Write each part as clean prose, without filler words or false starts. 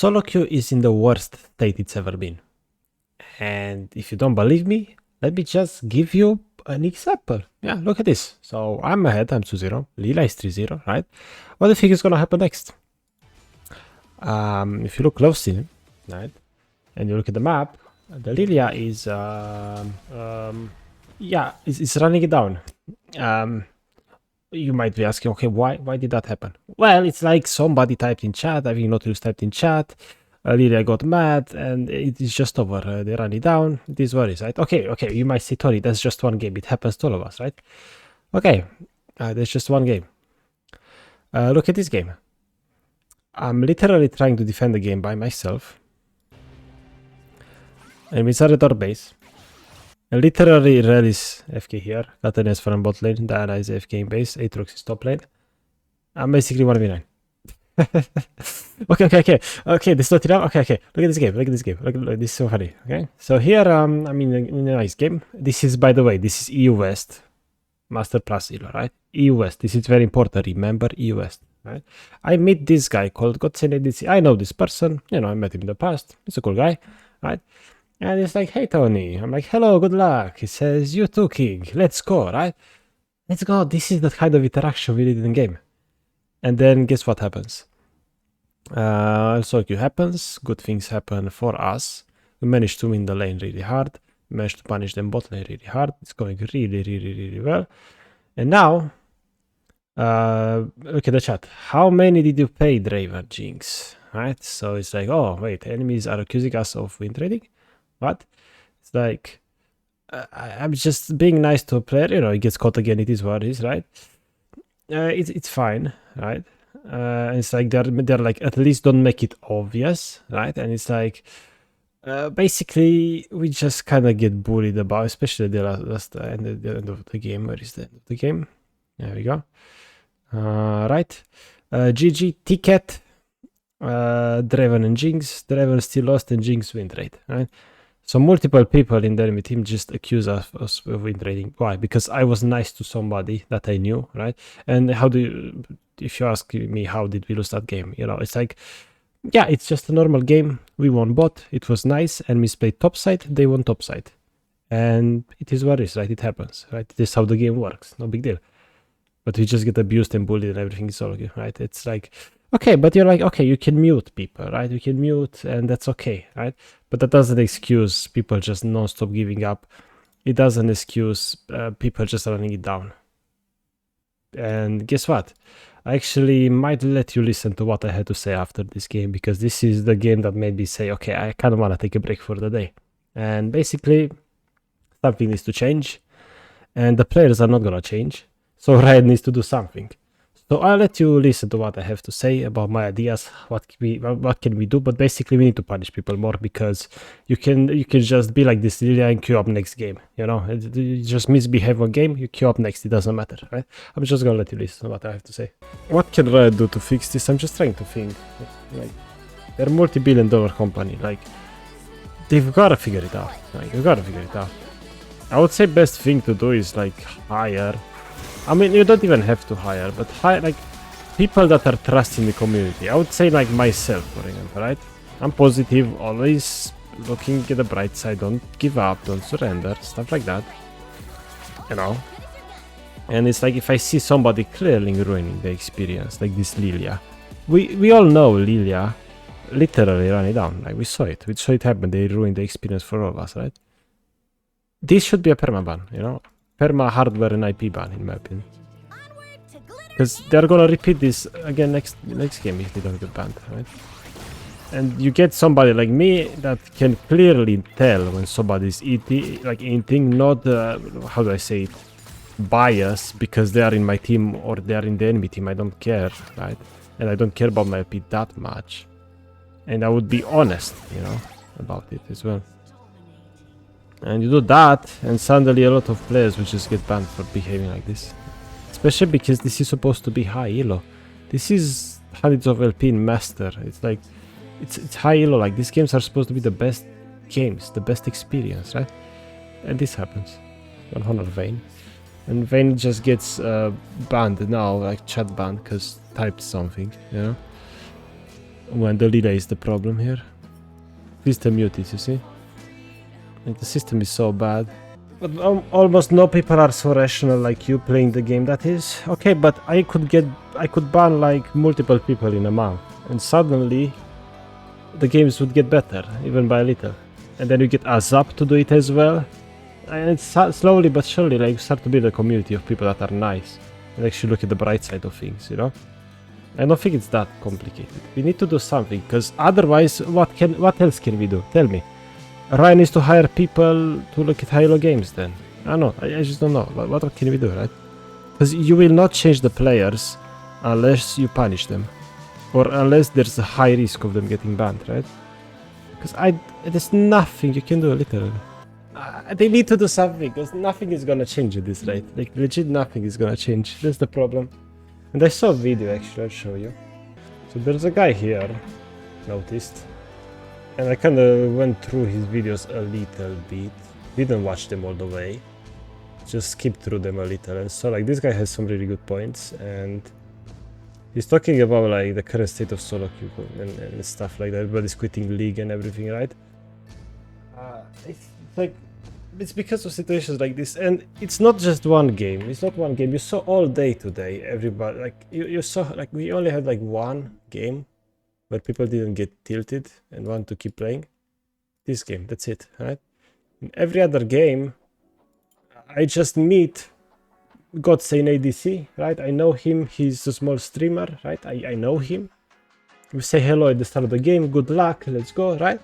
SoloQ is in the worst state it's ever been. And if you don't believe me, let me just give you an example. Yeah, look at this. So I'm ahead, I'm 2-0. Lila is 3-0, right? What do you think is gonna happen next? If you look closely, right, and you look at the map, the Lilia is it's running it down. You might be asking, okay, why did that happen? Well, it's like somebody typed in chat, I think Nautilus typed in chat, Lilia got mad, and it is just over. They ran it down. It is what it is, right? Okay, you might say, Tony, that's just one game. It happens to all of us, right? Okay, there's just one game. Look at this game. I'm literally trying to defend the game by myself. And we started our base. And literally, Rel is FK here. Katarina is from bot lane. Diana is FK in base. Aatrox is top lane. I'm basically 1v9. Okay, this is not enough. Okay. Look at this game. Look, this is so funny. Okay, so here, I'm in a nice game. This is, by the way, this is EU West. Master plus Elo, right? EU West. This is very important. Remember EU West, right? I meet this guy called Godsend ADC. I know this person. You know, I met him in the past. He's a cool guy, right? And he's like, hey, Tony. I'm like, hello, good luck. He says, you too, King. Let's go, right? Let's go. This is the kind of interaction we need in the game. And then guess what happens? SoloQ happens. Good things happen for us. We managed to win the lane really hard. We managed to punish them bot lane really hard. It's going really well. And now, look at the chat. How many did you pay, Draven Jinx? Right? So it's like, oh, wait, enemies are accusing us of win trading. What? It's like, I'm just being nice to a player. You know, he gets caught again. It is what it is, right? It's fine, right? It's like they're like, at least don't make it obvious, right? And it's like, basically we just kind of get bullied about, especially the last end of the game. Where is the end of the game? There we go. Right. GG ticket. Draven and Jinx. Draven still lost and Jinx win trade, right? So multiple people in the enemy team just accuse us of win trading. Why? Because I was nice to somebody that I knew, right? And how do you, if you ask me how did we lose that game, you know, it's like, yeah, it's just a normal game. We won bot, it was nice, and we played top side, they won top side. And it is what it is, right? It happens, right? This is how the game works, no big deal. But we just get abused and bullied and everything is all okay, right? It's like, okay, but you're like, okay, you can mute people, right? You can mute and that's okay, right? But that doesn't excuse people just non-stop giving up. It doesn't excuse people just running it down. And guess what? I actually might let you listen to what I had to say after this game, because this is the game that made me say, okay, I kind of want to take a break for the day. And basically, something needs to change. And the players are not going to change. So Riot needs to do something. So I'll let you listen to what I have to say about my ideas, what can we do, but basically we need to punish people more, because you can just be like this Lilia and queue up next game, you know, you just misbehave one game, you queue up next, it doesn't matter, right? I'm just gonna let you listen to what I have to say. What can Riot do to fix this? I'm just trying to think. Like, they're a multi-billion-dollar company, like, they've gotta figure it out, I would say best thing to do is like hire, I mean, you don't even have to hire, but hire like people that are trusting the community. I would say like myself, for example, right? I'm positive, always looking at the bright side, don't give up, don't surrender, stuff like that, you know? And it's like if I see somebody clearly ruining the experience, like this Lilia. We all know Lilia literally ran it down, like we saw it happen, they ruined the experience for all of us, right? This should be a permaban, you know? Perma hardware and IP ban, in my opinion, because they're gonna repeat this again next game if they don't get banned, right? And you get somebody like me that can clearly tell when somebody's eating, not how do I say it, bias because they are in my team or they are in the enemy team. I don't care, right? And I don't care about my IP that much, and I would be honest, you know, about it as well. And you do that, and suddenly a lot of players will just get banned for behaving like this. Especially because this is supposed to be high elo. This is hundreds of LP in Master. It's like, it's high elo. Like, these games are supposed to be the best games, the best experience, right? And this happens. On Honor Vayne. And Vayne just gets banned now, like chat banned, because typed something, you know? when the Lilia is the problem here. System muted, you see? Like, the system is so bad. But almost no people are so rational like you playing the game, that is. Okay, but I could ban like multiple people in a month, and suddenly the games would get better, even by a little. And then you get Azap to do it as well. And it's slowly but surely, like, you start to build a community of people that are nice and actually look at the bright side of things, you know? I don't think it's that complicated. We need to do something, because otherwise, what else can we do? Tell me. Riot needs to hire people to look at Halo games then. I don't know, I just don't know. What can we do, right? Because you will not change the players unless you punish them. Or unless there's a high risk of them getting banned, right? Because there's nothing you can do, literally. They need to do something, because nothing is gonna change at this rate. Like, legit nothing is gonna change. That's the problem. And I saw a video, actually, I'll show you. So there's a guy here, noticed. And I kinda went through his videos a little bit. Didn't watch them all the way. Just skipped through them a little. And so, like, this guy has some really good points. And he's talking about, like, the current state of SoloQ and stuff like that. Everybody's quitting League and everything, right? It's like, it's because of situations like this, and it's not just one game. It's not one game. You saw all day today, everybody, like, you saw, like, we only had like one game where people didn't get tilted and want to keep playing. This game, that's it, right? In every other game, I just meet Godsane ADC, right? I know him, he's a small streamer, right? I know him. We say hello at the start of the game, good luck, let's go, right?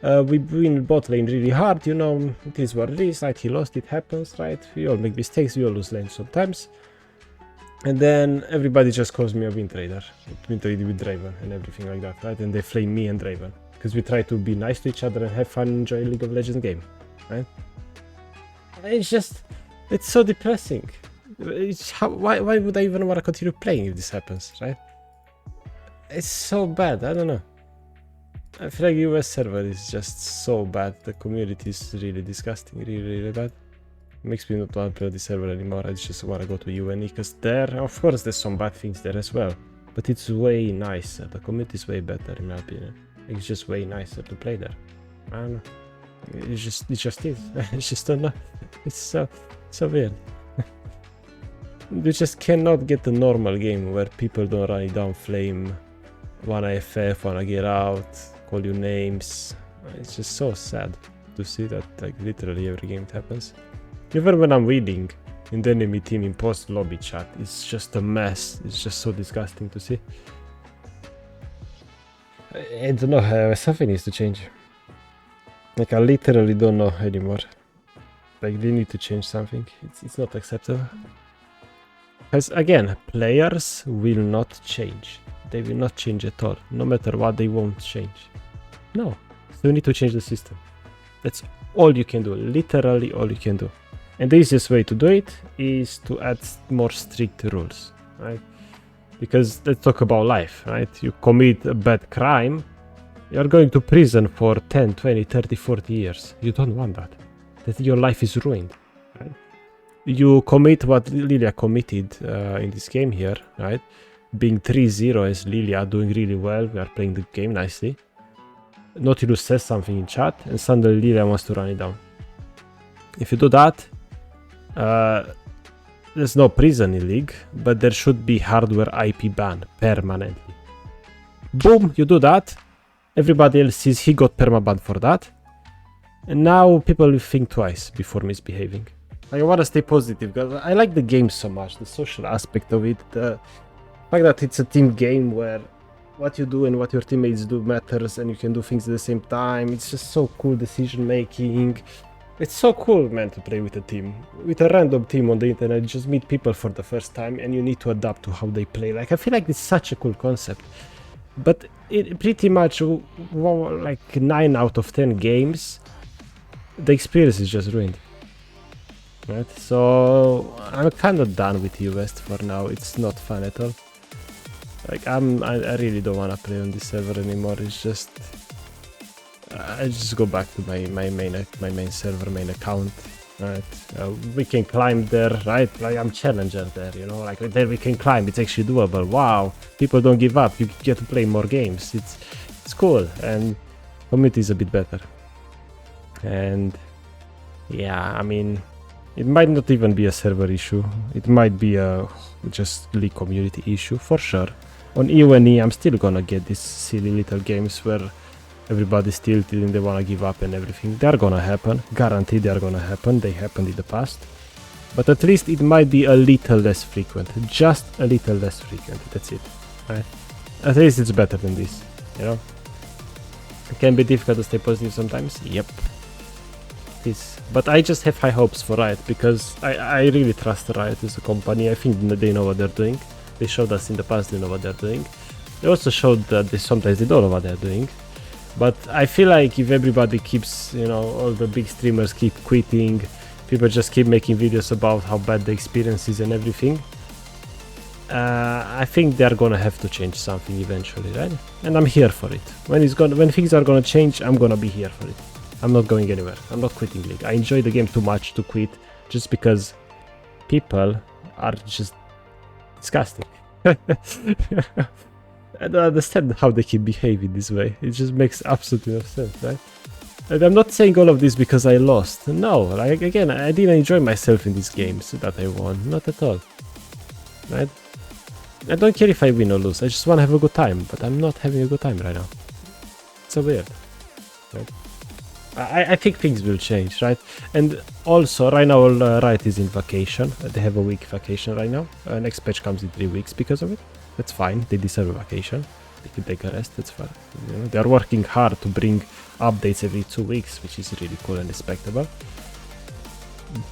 We win bot lane really hard, you know, it is what it is, right? He lost, it happens, right? We all make mistakes, we all lose lane sometimes. And then everybody just calls me a win trader with Draven and everything like that, right? And they flame me and Draven, because we try to be nice to each other and have fun, enjoy League of Legends game, right? It's just, it's so depressing. Why would I even want to continue playing if this happens, right? It's so bad, I don't know. I feel like US server is just so bad. The community is really disgusting, really bad. It makes me not want to play this server anymore. I just want to go to UNE, because there, of course, there's some bad things there as well. But it's way nicer. The community is way better, in my opinion. It's just way nicer to play there. I don't know. It just is. I just don't know. It's so weird. You just cannot get a normal game where people don't run it down, flame, wanna FF, wanna get out, call you names. It's just so sad to see that, like, literally every game it happens. Even when I'm winning in the enemy team in post lobby chat, it's just a mess. It's just so disgusting to see. I don't know, something needs to change. Like, I literally don't know anymore. Like, they need to change something. It's not acceptable. Because again, players will not change. They will not change at all. No matter what, they won't change. No. So you need to change the system. That's all you can do. Literally all you can do. And the easiest way to do it is to add more strict rules, right? Because let's talk about life, right? You commit a bad crime, you're going to prison for 10, 20, 30, 40 years. You don't want that. That your life is ruined, right? You commit what Lilia committed in this game here, right? Being 3-0 as Lilia, doing really well, we are playing the game nicely. Nautilus says something in chat, and suddenly Lilia wants to run it down. If you do that, there's no prison in League, but there should be hardware IP ban permanently. Boom, you do that, everybody else sees he got permaban for that, and now people will think twice before misbehaving. I want to stay positive, because I like the game so much, the social aspect of it, the fact that it's a team game where what you do and what your teammates do matters, and you can do things at the same time. It's just so cool decision making. It's so cool, man, to play with a team. With a random team on the internet, you just meet people for the first time and you need to adapt to how they play. Like, I feel like it's such a cool concept. But it pretty much, like 9 out of 10 games, the experience is just ruined. Right? So I'm kind of done with US for now. It's not fun at all. Like, I really don't want to play on this server anymore. It's just I just go back to my main server, main account, right? We can climb there, right? Like I'm challenger there, you know, like there we can climb. It's actually doable. Wow, people don't give up. You get to play more games. It's cool, and community is a bit better. And yeah, I mean, it might not even be a server issue. It might be a just league community issue for sure. On E1E, I'm still gonna get these silly little games where everybody's tilted and they wanna give up and everything. They're gonna happen. Guaranteed they're gonna happen. They happened in the past. But at least it might be a little less frequent. Just a little less frequent. That's it. Right? At least it's better than this. You know? It can be difficult to stay positive sometimes. Yep. It is. But I just have high hopes for Riot because I really trust Riot as a company. I think they know what they're doing. They showed us in the past they know what they're doing. They also showed that sometimes they don't know what they're doing. But I feel like if everybody keeps, you know, all the big streamers keep quitting, people just keep making videos about how bad the experience is and everything, I think they're gonna have to change something eventually, right? And I'm here for it. When things are gonna change, I'm gonna be here for it. I'm not going anywhere. I'm not quitting League. I enjoy the game too much to quit just because people are just disgusting. I don't understand how they keep behaving this way. It just makes absolutely no sense, right? And I'm not saying all of this because I lost. No, like again, I didn't enjoy myself in these games that I won. Not at all. Right? I don't care if I win or lose. I just want to have a good time, but I'm not having a good time right now. It's so weird. Right? I think things will change, right? And also, right now, Riot is in vacation. They have a week vacation right now. Next patch comes in 3 weeks because of it. That's fine. They deserve a vacation. They can take a rest. That's fine. You know, they are working hard to bring updates every 2 weeks, which is really cool and respectable.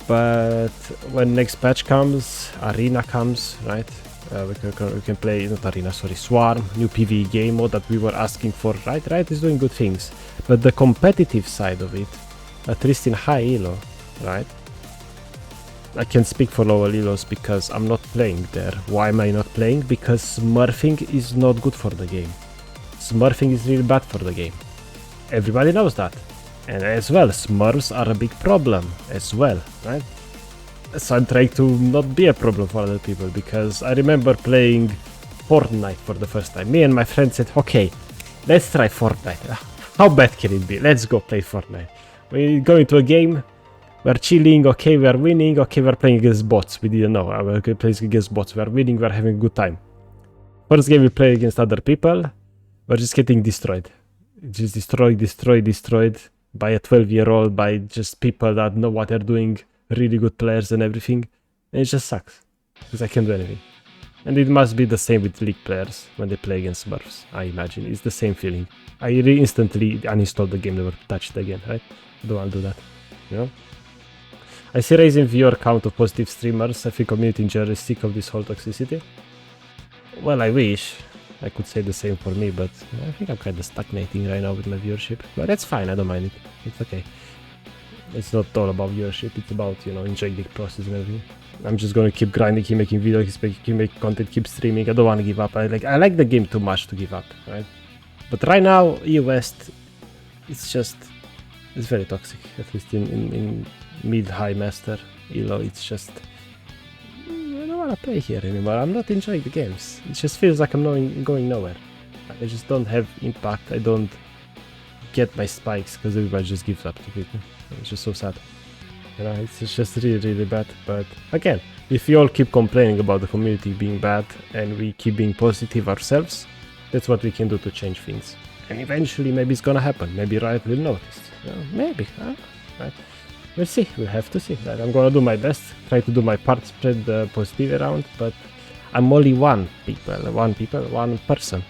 But when next patch comes, Arena comes, right? We can play, not Arena, sorry, Swarm, new PVE game mode that we were asking for, right? Riot is doing good things. But the competitive side of it, at least in high elo, right? I can speak for lower elos because I'm not playing there. Why am I not playing? Because smurfing is not good for the game. Smurfing is really bad for the game. Everybody knows that. And as well, smurfs are a big problem as well, right? So I'm trying to not be a problem for other people because I remember playing Fortnite for the first time. Me and my friend said, okay, let's try Fortnite. How bad can it be? Let's go play Fortnite. We go into a game, we're chilling, okay, we're winning, okay, we're playing against bots. We didn't know, we're playing against bots, we're winning, we're having a good time. First game we play against other people, we're just getting destroyed. Just destroyed by a 12-year-old, by just people that know what they're doing, really good players and everything. And it just sucks, because I can't do anything. And it must be the same with League players when they play against Smurfs, I imagine. It's the same feeling. I instantly uninstalled the game, never touched it again, right? I don't want to do that, you know? I see raising viewer count of positive streamers. I think community in general is sick of this whole toxicity. Well, I wish I could say the same for me, but I think I'm kind of stagnating right now with my viewership. But that's fine, I don't mind it. It's okay. It's not all about viewership, it's about, you know, enjoying the process and everything. I'm just gonna keep grinding, keep making videos, keep making content, keep streaming. I don't want to give up. I like the game too much to give up, right? But right now, EU West, it's very toxic. At least in mid-high master elo, it's just, I don't want to play here anymore. I'm not enjoying the games. It just feels like I'm going nowhere. I just don't have impact. I don't get my spikes because everybody just gives up to people. It's just so sad. You know, it's just really, really bad. But again, if we all keep complaining about the community being bad and we keep being positive ourselves, that's what we can do to change things. And eventually, maybe it's gonna happen. Maybe Riot will notice. You know, maybe. Right? We'll see. We'll have to see. Right? I'm gonna do my best, try to do my part, spread the positive around. But I'm only one person.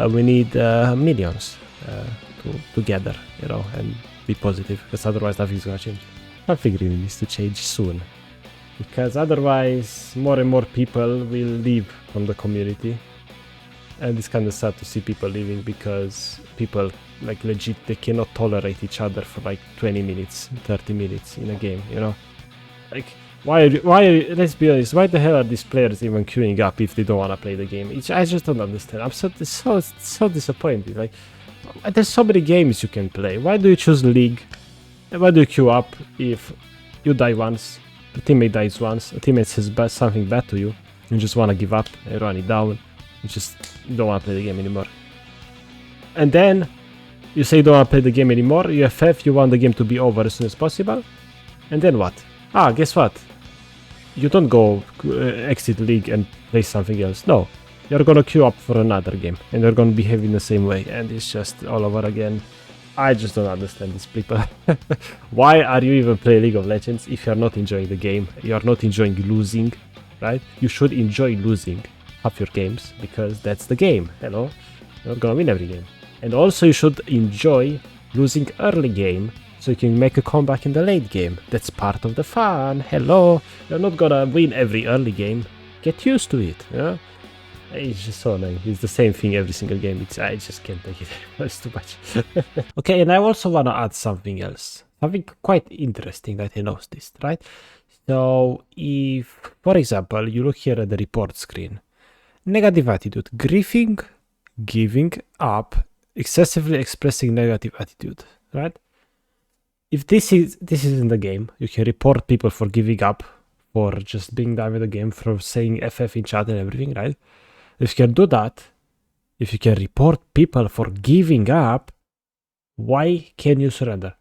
We need millions together, you know, and be positive. Because otherwise, nothing's gonna change. Something really needs to change soon. Because otherwise, more and more people will leave from the community. And it's kind of sad to see people leaving because people, like, legit, they cannot tolerate each other for like 20 minutes, 30 minutes in a game, you know? Like, why, let's be honest, why the hell are these players even queuing up if they don't want to play the game? I just don't understand. I'm so disappointed. Like, there's so many games you can play. Why do you choose League? Why do you queue up if You die once, a teammate dies once, a teammate says something bad to you, you just want to give up and run it down, you just don't want to play the game anymore. And then you say you don't want to play the game anymore, you FF, you want the game to be over as soon as possible, and then what? Ah, guess what? You don't go exit league and play something else. No, you're gonna queue up for another game, and you're gonna behave in the same way, and it's just all over again. I just don't understand these people. Why are you even playing League of Legends if you're not enjoying the game? You're not enjoying losing, right? You should enjoy losing half your games, because that's the game, hello? You're not gonna win every game. And also you should enjoy losing early game, so you can make a comeback in the late game. That's part of the fun, hello? You're not gonna win every early game. Get used to it, yeah? It's just so annoying. It's the same thing every single game. I just can't take it. It's too much. Okay, and I also want to add something else. Something quite interesting that I noticed, right? So, if, for example, you look here at the report screen. Negative attitude. Griefing, giving up, excessively expressing negative attitude, right? If this is in the game, you can report people for giving up, for just being done with the game, for saying FF in chat and everything, right? If you can do that, if you can report people for giving up, why can you surrender?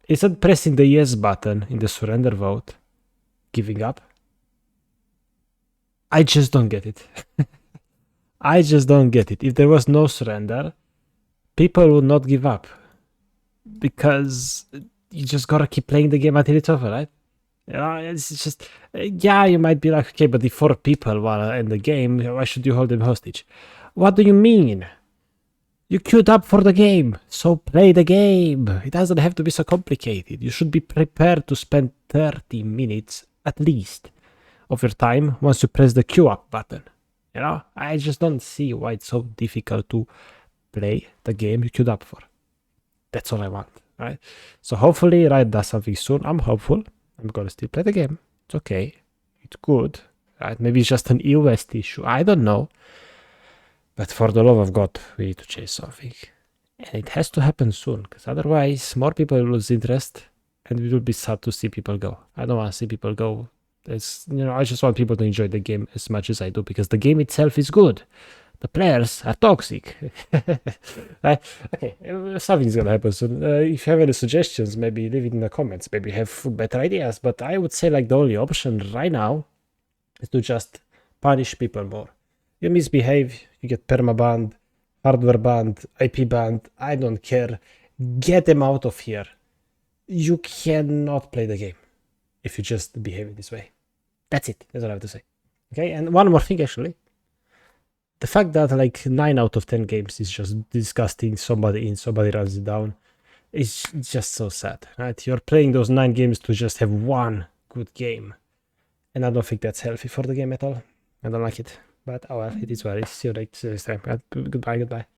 Isn't pressing the yes button in the surrender vote giving up? I just don't get it. I just don't get it. If there was no surrender, people would not give up. Because you just gotta keep playing the game until it's over, right? You know, it's just, yeah, you might be like, okay, but if 4 people wanna end the game, why should you hold them hostage? What do you mean? You queued up for the game, so play the game. It doesn't have to be so complicated. You should be prepared to spend 30 minutes at least of your time once you press the queue up button. You know, I just don't see why it's so difficult to play the game you queued up for. That's all I want, right? So hopefully Riot does something soon. I'm hopeful. I'm gonna still play the game. It's okay. It's good. Right? Maybe it's just an EOS issue. I don't know. But for the love of God, we need to change something. And it has to happen soon, because otherwise more people will lose interest and it will be sad to see people go. I don't want to see people go. It's, you know, I just want people to enjoy the game as much as I do, because the game itself is good. The players are toxic. Right? Okay, something's gonna happen soon. If you have any suggestions, maybe leave it in the comments. Maybe you have better ideas. But I would say like the only option right now is to just punish people more. You misbehave, you get permabanned, hardware banned, IP banned. I don't care. Get them out of here. You cannot play the game if you just behave this way. That's it. That's all I have to say. Okay, and one more thing actually. The fact that like 9 out of 10 games is just disgusting, somebody in, somebody runs it down, is just so sad, right? You're playing those 9 games to just have one good game. And I don't think that's healthy for the game at all. I don't like it. But oh well, it is what it is. See you next time. Goodbye.